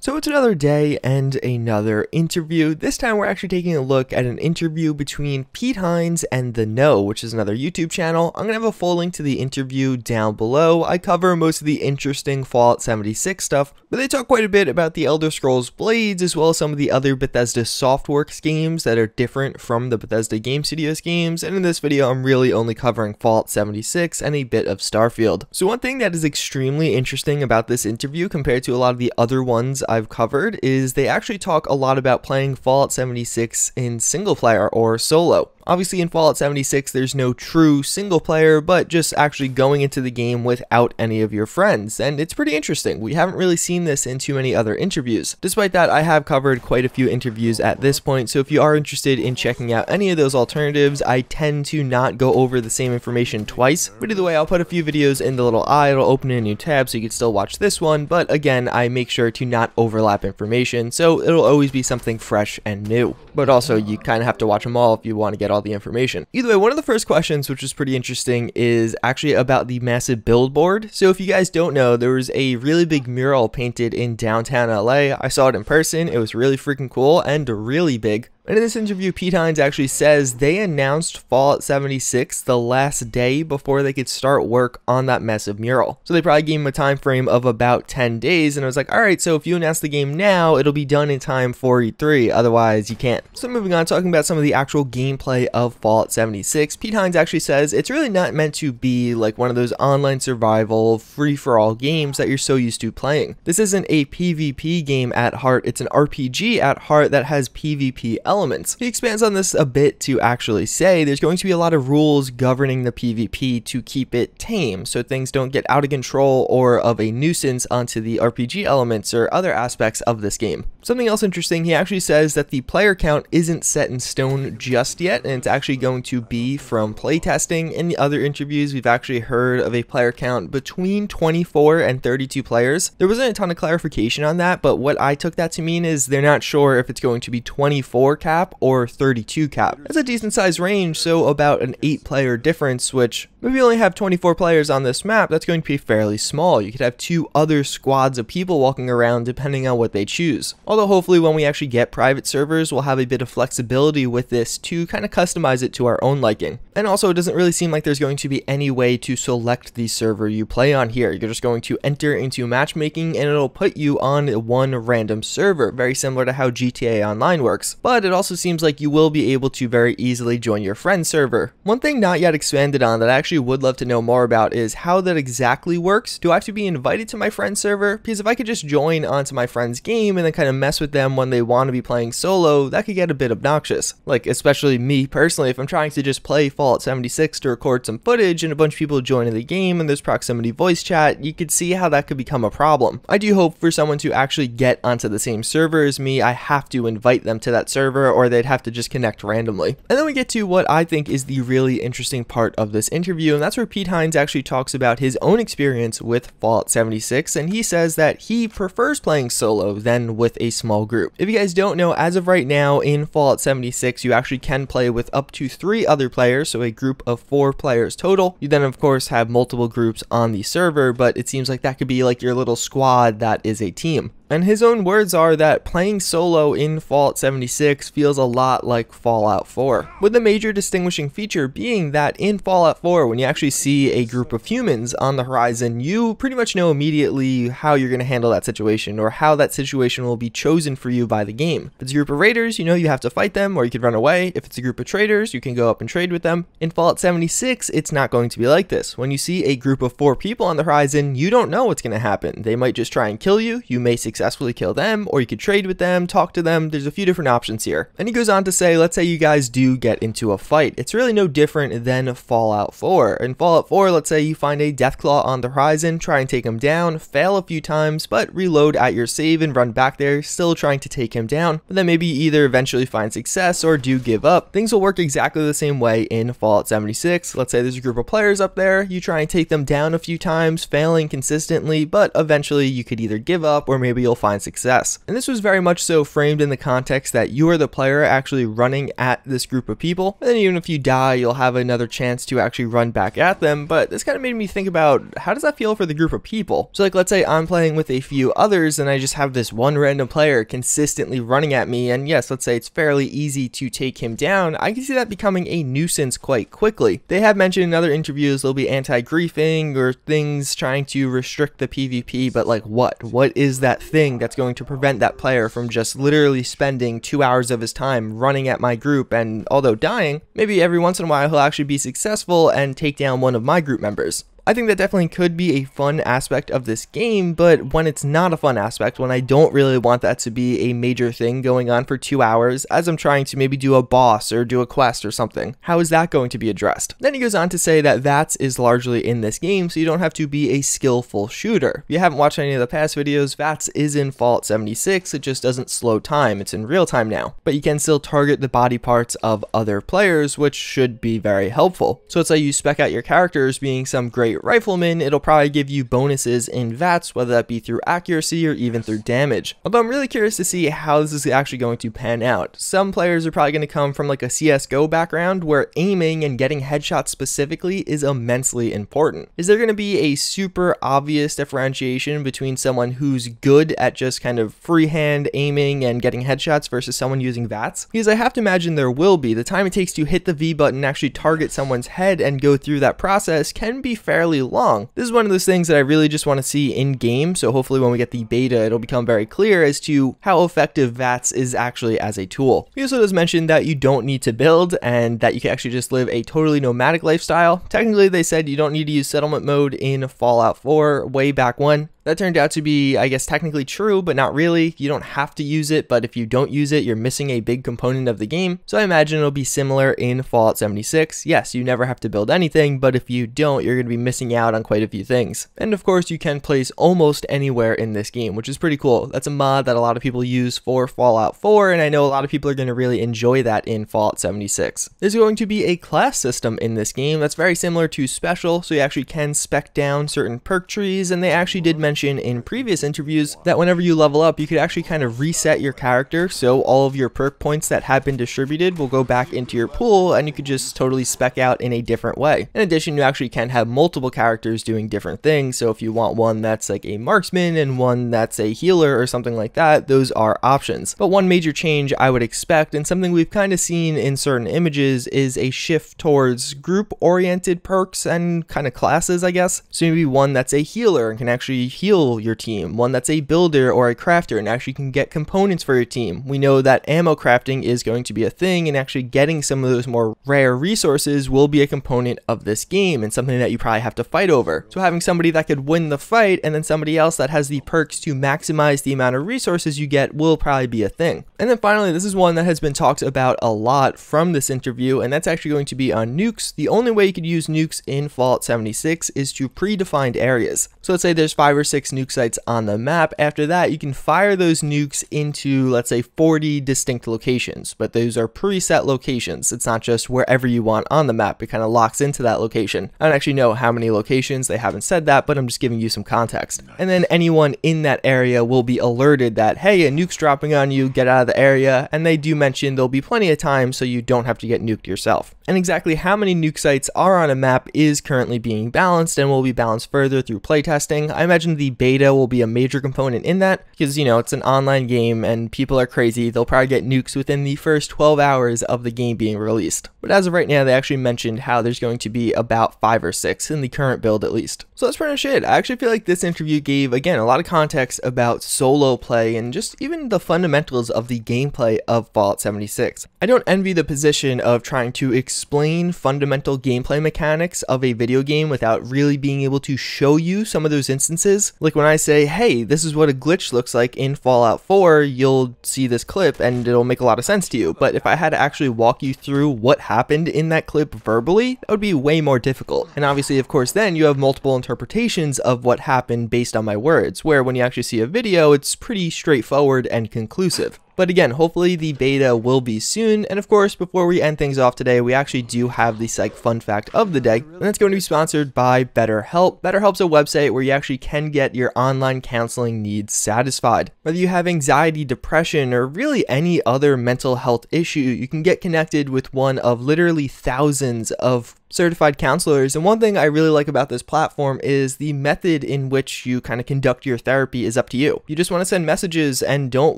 So it's another day and another interview. This time we're actually taking a look at an interview between Pete Hines and The Know, which is another YouTube channel. I'm going to have a full link to the interview down below. I cover most of the interesting Fallout 76 stuff, but they talk quite a bit about the Elder Scrolls Blades as well as some of the other Bethesda Softworks games that are different from the Bethesda Game Studios games, and in this video I'm really only covering Fallout 76 and a bit of Starfield. So one thing that is extremely interesting about this interview compared to a lot of the other ones I've covered is they actually talk a lot about playing Fallout 76 in single player or solo. Obviously in Fallout 76 there's no true single player, but just actually going into the game without any of your friends, and it's pretty interesting. We haven't really seen this in too many other interviews. Despite that, I have covered quite a few interviews at this point, so if you are interested in checking out any of those alternatives, I tend to not go over the same information twice, but either way I'll put a few videos in the little eye. It'll open in a new tab so you can still watch this one, but again I make sure to not overlap information, so it'll always be something fresh and new. But also you kind of have to watch them all if you want to get all the information. Either way, one of the first questions, which is pretty interesting, is actually about the massive billboard. So if you guys don't know, there was a really big mural painted in downtown LA. I saw it in person. It was really freaking cool and really big. And in this interview, Pete Hines actually says they announced Fallout 76 the last day before they could start work on that massive mural. So they probably gave him a time frame of about 10 days, and I was like, alright, so if you announce the game now, it'll be done in time for E3, otherwise you can't. So moving on, talking about some of the actual gameplay of Fallout 76, Pete Hines actually says it's really not meant to be like one of those online survival, free-for-all games that you're so used to playing. This isn't a PvP game at heart, it's an RPG at heart that has PvP elements. He expands on this a bit to actually say there's going to be a lot of rules governing the PvP to keep it tame, so things don't get out of control or of a nuisance onto the RPG elements or other aspects of this game. Something else interesting, he actually says that the player count isn't set in stone just yet, and it's actually going to be from playtesting. In the other interviews, we've actually heard of a player count between 24 and 32 players. There wasn't a ton of clarification on that, but what I took that to mean is they're not sure if it's going to be 24 cap or 32 cap. That's a decent sized range, so about an 8-player difference, which if you only have 24 players on this map, that's going to be fairly small. You could have 2 other squads of people walking around depending on what they choose. Although hopefully when we actually get private servers, we'll have a bit of flexibility with this to kind of customize it to our own liking. And also it doesn't really seem like there's going to be any way to select the server you play on here. You're just going to enter into matchmaking and it'll put you on one random server, very similar to how GTA Online works. But it also seems like you will be able to very easily join your friend's server. One thing not yet expanded on that I actually would love to know more about is how that exactly works. Do I have to be invited to my friend's server? Because if I could just join onto my friend's game and then kind of mess with them when they want to be playing solo, that could get a bit obnoxious. Like, especially me personally, if I'm trying to just play Fallout 76 to record some footage and a bunch of people join in the game and there's proximity voice chat, you could see how that could become a problem. I do hope for someone to actually get onto the same server as me, I have to invite them to that server or they'd have to just connect randomly. And then we get to what I think is the really interesting part of this interview, and that's where Pete Hines actually talks about his own experience with Fallout 76, and he says that he prefers playing solo than with a small group. If you guys don't know, as of right now in Fallout 76, you actually can play with up to 3 other players, so a group of 4 players total. You then of course have multiple groups on the server, but it seems like that could be like your little squad that is a team. And his own words are that playing solo in Fallout 76 feels a lot like Fallout 4, with the major distinguishing feature being that in Fallout 4, when you actually see a group of humans on the horizon, you pretty much know immediately how you're going to handle that situation or how that situation will be chosen for you by the game. If it's a group of raiders, you know you have to fight them or you could run away. If it's a group of traders, you can go up and trade with them. In Fallout 76, it's not going to be like this. When you see a group of 4 people on the horizon, you don't know what's going to happen. They might just try and kill you. You may successfully kill them, or you could trade with them, talk to them. There's a few different options here. And he goes on to say, let's say you guys do get into a fight. It's really no different than Fallout 4. In Fallout 4, let's say you find a Deathclaw on the horizon, try and take him down, fail a few times, but reload at your save and run back there, still trying to take him down. But then maybe you either eventually find success or do give up. Things will work exactly the same way in Fallout 76. Let's say there's a group of players up there, you try and take them down a few times, failing consistently, but eventually you could either give up or maybe you'll find success. And this was very much so framed in the context that you are the player actually running at this group of people, and then even if you die, you'll have another chance to actually run back at them. But this kind of made me think about, how does that feel for the group of people? So like, let's say I'm playing with a few others and I just have this one random player consistently running at me, and yes, let's say it's fairly easy to take him down. I can see that becoming a nuisance quite quickly. They have mentioned in other interviews there'll be anti-griefing or things trying to restrict the PvP, but like what is that thing that's going to prevent that player from just literally spending 2 hours of his time running at my group, and although dying, maybe every once in a while he'll actually be successful and take down one of my group members. I think that definitely could be a fun aspect of this game, but when it's not a fun aspect, when I don't really want that to be a major thing going on for 2 hours as I'm trying to maybe do a boss or do a quest or something, how is that going to be addressed? Then he goes on to say that VATS is largely in this game, so you don't have to be a skillful shooter. If you haven't watched any of the past videos, VATS is in Fallout 76, it just doesn't slow time, it's in real time now. But you can still target the body parts of other players, which should be very helpful. So let's say you spec out your characters being some great rifleman, it'll probably give you bonuses in VATS, whether that be through accuracy or even through damage. Although I'm really curious to see how this is actually going to pan out. Some players are probably going to come from like a CSGO background where aiming and getting headshots specifically is immensely important. Is there going to be a super obvious differentiation between someone who's good at just kind of freehand aiming and getting headshots versus someone using VATS? Because I have to imagine there will be. The time it takes to hit the V button and actually target someone's head and go through that process can be fairly long. This is one of those things that I really just want to see in game, so hopefully when we get the beta it'll become very clear as to how effective VATS is actually as a tool. He also does mention that you don't need to build and that you can actually just live a totally nomadic lifestyle. Technically they said you don't need to use settlement mode in Fallout 4 way back when. That turned out to be, I guess, technically true, but not really. You don't have to use it, but if you don't use it, you're missing a big component of the game. So I imagine it'll be similar in Fallout 76. Yes, you never have to build anything, but if you don't, you're going to be missing out on quite a few things. And of course, you can place almost anywhere in this game, which is pretty cool. That's a mod that a lot of people use for Fallout 4, and I know a lot of people are going to really enjoy that in Fallout 76. There's going to be a class system in this game that's very similar to Special, so you actually can spec down certain perk trees, and they actually did mention in previous interviews that whenever you level up, you could actually kind of reset your character, so all of your perk points that have been distributed will go back into your pool and you could just totally spec out in a different way. In addition, you actually can have multiple characters doing different things, so if you want one that's like a marksman and one that's a healer or something like that, those are options. But one major change I would expect, and something we've kind of seen in certain images, is a shift towards group-oriented perks and kind of classes, I guess. So maybe one that's a healer and can actually heal your team, one that's a builder or a crafter and actually can get components for your team. We know that ammo crafting is going to be a thing, and actually getting some of those more rare resources will be a component of this game and something that you probably have to fight over. So having somebody that could win the fight and then somebody else that has the perks to maximize the amount of resources you get will probably be a thing. And then finally, this is one that has been talked about a lot from this interview, and that's actually going to be on nukes. The only way you could use nukes in Fallout 76 is to predefined areas. So let's say there's 5 or 6 nuke sites on the map. After that, you can fire those nukes into, let's say, 40 distinct locations, but those are preset locations. It's not just wherever you want on the map. It kind of locks into that location. I don't actually know how many locations, they haven't said that, but I'm just giving you some context. And then anyone in that area will be alerted that, hey, a nuke's dropping on you, get out of the area. And they do mention there'll be plenty of time so you don't have to get nuked yourself. And exactly how many nuke sites are on a map is currently being balanced and will be balanced further through playtesting. I imagine the beta will be a major component in that because, you know, it's an online game and people are crazy. They'll probably get nukes within the first 12 hours of the game being released. But as of right now, they actually mentioned how there's going to be about 5 or 6 in the current build at least. So that's pretty much it. I actually feel like this interview gave, again, a lot of context about solo play and just even the fundamentals of the gameplay of Fallout 76. I don't envy the position of trying to explain fundamental gameplay mechanics of a video game without really being able to show you some of those instances. Like when I say, hey, this is what a glitch looks like in Fallout 4, you'll see this clip and it'll make a lot of sense to you. But if I had to actually walk you through what happened in that clip verbally, that would be way more difficult. And obviously, of course, then you have multiple interpretations of what happened based on my words, where when you actually see a video, it's pretty straightforward and conclusive. But again, hopefully the beta will be soon. And of course, before we end things off today, we actually do have the psych fun fact of the day, and that's going to be sponsored by BetterHelp. BetterHelp's a website where you actually can get your online counseling needs satisfied. Whether you have anxiety, depression, or really any other mental health issue, you can get connected with one of literally thousands of certified counselors. And one thing I really like about this platform is the method in which you kind of conduct your therapy is up to you. You just want to send messages and don't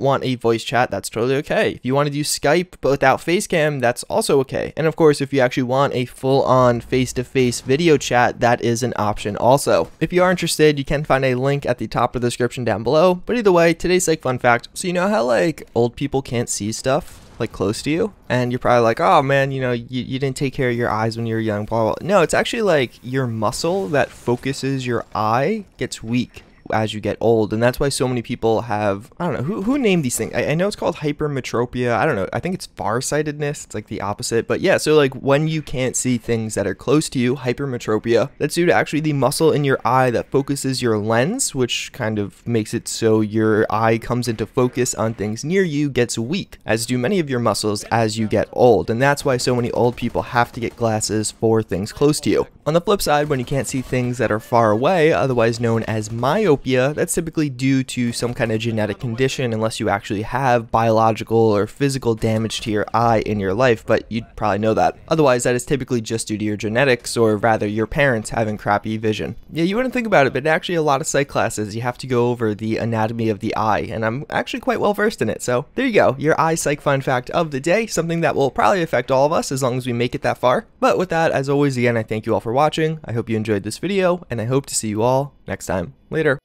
want a voice chat, that's totally okay. If you want to do Skype but without facecam, that's also okay. And of course, if you actually want a full-on face-to-face video chat, that is an option also. If you are interested, you can find a link at the top of the description down below. But either way, today's psych fun fact. So you know how like old people can't see stuff like close to you, and you're probably like, oh man, you know, you didn't take care of your eyes when you were young, blah, blah, blah. No, it's actually like your muscle that focuses your eye gets weak as you get old, and that's why so many people have, I don't know, who named these things? I know it's called hypermetropia. I don't know, I think it's farsightedness. It's like the opposite, but yeah, so like when you can't see things that are close to you, hypermetropia, that's due to actually the muscle in your eye that focuses your lens, which kind of makes it so your eye comes into focus on things near you, gets weak, as do many of your muscles as you get old, and that's why so many old people have to get glasses for things close to you. On the flip side, when you can't see things that are far away, otherwise known as myopia, that's typically due to some kind of genetic condition unless you actually have biological or physical damage to your eye in your life, but you'd probably know that. Otherwise, that is typically just due to your genetics, or rather your parents having crappy vision. Yeah, you wouldn't think about it, but actually a lot of psych classes, you have to go over the anatomy of the eye, and I'm actually quite well versed in it. So there you go, your eye psych fun fact of the day, something that will probably affect all of us as long as we make it that far. But with that, as always, again, I thank you all for watching. I hope you enjoyed this video, and I hope to see you all next time. Later.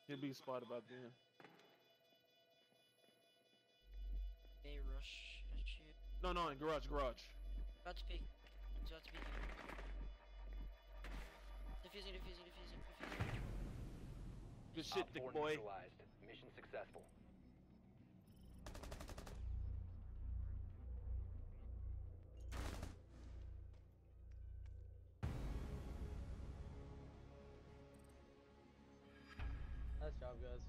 He'll be spot about then. They rush at you. No, in garage. About to peek. He's about to peek. Defusing. Good shit, thick boy. Mission successful. Nice job, guys.